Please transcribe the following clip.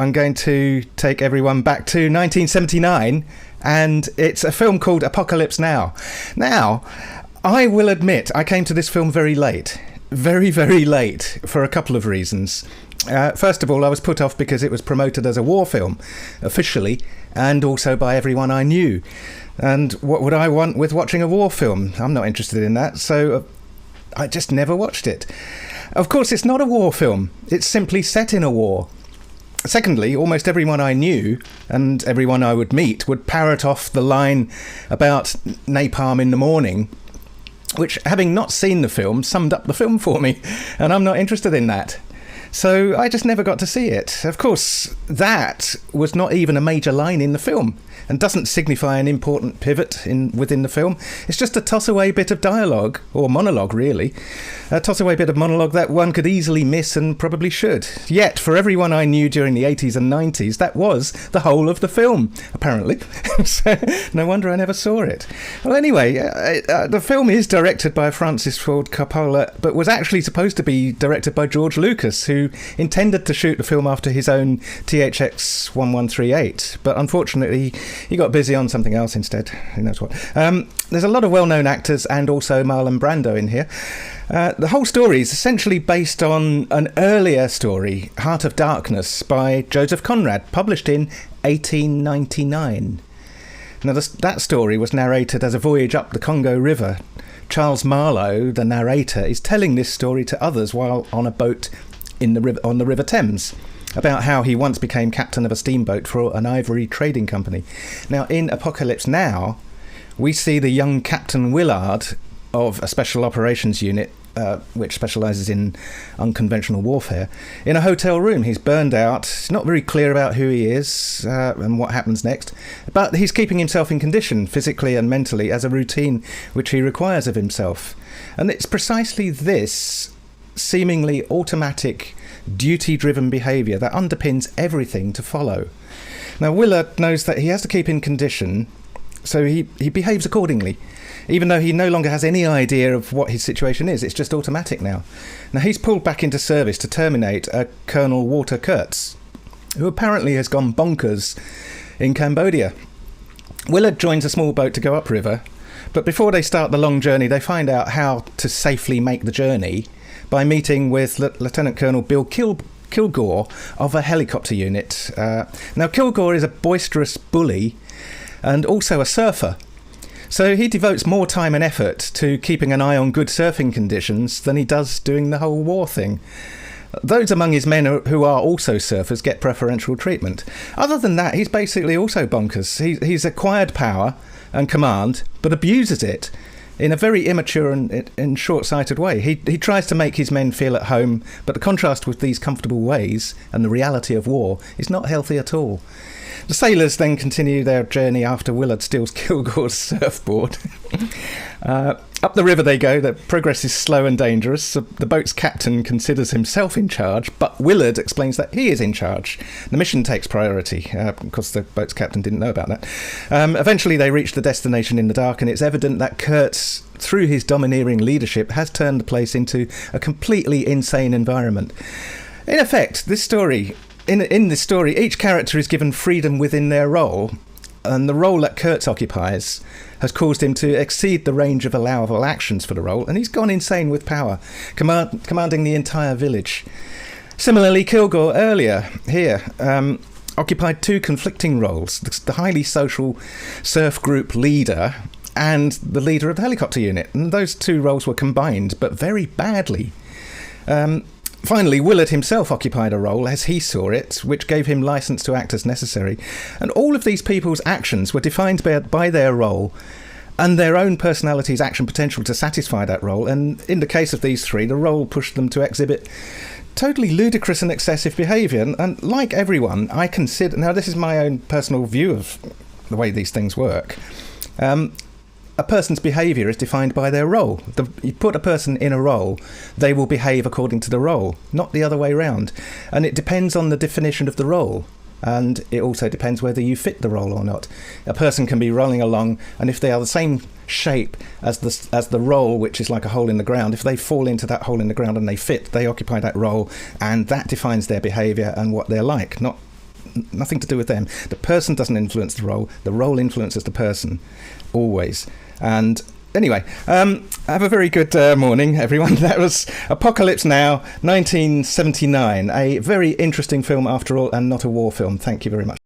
I'm going to take everyone back to 1979, and it's a film called Apocalypse Now. Now, I will admit I came to this film very late. Very, very late, for a couple of reasons. First of all, I was put off because it was promoted as a war film, officially, and also by everyone I knew. And what would I want with watching a war film? I'm not interested in that, so I just never watched it. Of course, it's not a war film. It's simply set in a war. Secondly, almost everyone I knew and everyone I would meet would parrot off the line about napalm in the morning, which, having not seen the film, summed up the film for me, and I'm not interested in that. So I just never got to see it. Of course, that was not even a major line in the film and doesn't signify an important pivot within the film. It's just a toss-away bit of dialogue, or monologue really, a toss-away bit of monologue that one could easily miss and probably should. Yet, for everyone I knew during the 80s and 90s, that was the whole of the film, apparently. So, no wonder I never saw it. Well, anyway, the film is directed by Francis Ford Coppola, but was actually supposed to be directed by George Lucas, who intended to shoot the film after his own THX 1138, but unfortunately he got busy on something else instead. Who knows what. There's a lot of well-known actors and also Marlon Brando in here. The whole story is essentially based on an earlier story, Heart of Darkness, by Joseph Conrad, published in 1899. Now, that story was narrated as a voyage up the Congo River. Charles Marlowe, the narrator, is telling this story to others while on a boat on the River Thames, about how he once became captain of a steamboat for an ivory trading company. Now, in Apocalypse Now, we see the young Captain Willard of a special operations unit, which specialises in unconventional warfare, in a hotel room. He's burned out. It's not very clear about who he is and what happens next, but he's keeping himself in condition, physically and mentally, as a routine which he requires of himself. And it's precisely this seemingly automatic, duty-driven behaviour that underpins everything to follow. Now, Willard knows that he has to keep in condition, so he behaves accordingly, even though he no longer has any idea of what his situation is. It's just automatic now. Now, he's pulled back into service to terminate a Colonel Walter Kurtz, who apparently has gone bonkers in Cambodia. Willard joins a small boat to go upriver, but before they start the long journey, they find out how to safely make the journey by meeting with Lieutenant Colonel Bill Kilgore of a helicopter unit. Now, Kilgore is a boisterous bully and also a surfer, so he devotes more time and effort to keeping an eye on good surfing conditions than he does doing the whole war thing. Those among his men who are also surfers get preferential treatment. Other than that, he's basically also bonkers. He's acquired power and command, but abuses it in a very immature and short-sighted way. He tries to make his men feel at home, but the contrast with these comfortable ways and the reality of war is not healthy at all. The sailors then continue their journey after Willard steals Kilgore's surfboard. Up the river they go. The progress is slow and dangerous. The boat's captain considers himself in charge, but Willard explains that he is in charge. The mission takes priority, because the boat's captain didn't know about that. Eventually they reach the destination in the dark, and it's evident that Kurtz, through his domineering leadership, has turned the place into a completely insane environment. In effect, this story... In this story, each character is given freedom within their role, and the role that Kurtz occupies has caused him to exceed the range of allowable actions for the role, and he's gone insane with power, commanding the entire village. Similarly, Kilgore earlier here occupied two conflicting roles: the highly social surf group leader and the leader of the helicopter unit, and those two roles were combined, but very badly. Finally, Willard himself occupied a role, as he saw it, which gave him license to act as necessary. And all of these people's actions were defined by their role and their own personality's action potential to satisfy that role. And in the case of these three, the role pushed them to exhibit totally ludicrous and excessive behaviour. And like everyone, I consider... Now, this is my own personal view of the way these things work. A person's behaviour is defined by their role. You put a person in a role, they will behave according to the role, not the other way round. And it depends on the definition of the role. And it also depends whether you fit the role or not. A person can be rolling along, and if they are the same shape as the role, which is like a hole in the ground, if they fall into that hole in the ground and they fit, they occupy that role, and that defines their behaviour and what they're like, not nothing to do with them. The person doesn't influence the role influences the person, always. And anyway, have a very good morning, everyone. That was Apocalypse Now, 1979. A very interesting film after all, and not a war film. Thank you very much.